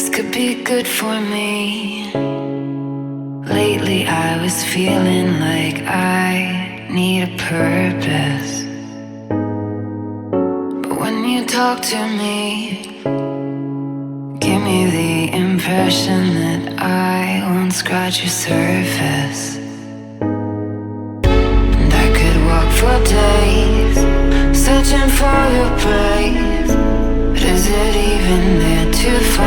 could be good for me. Lately I was feeling like I need a purpose. But when you talk to me, give me the impression that I won't scratch your surface. And I could walk for days, searching for your praise. But is it even there to find?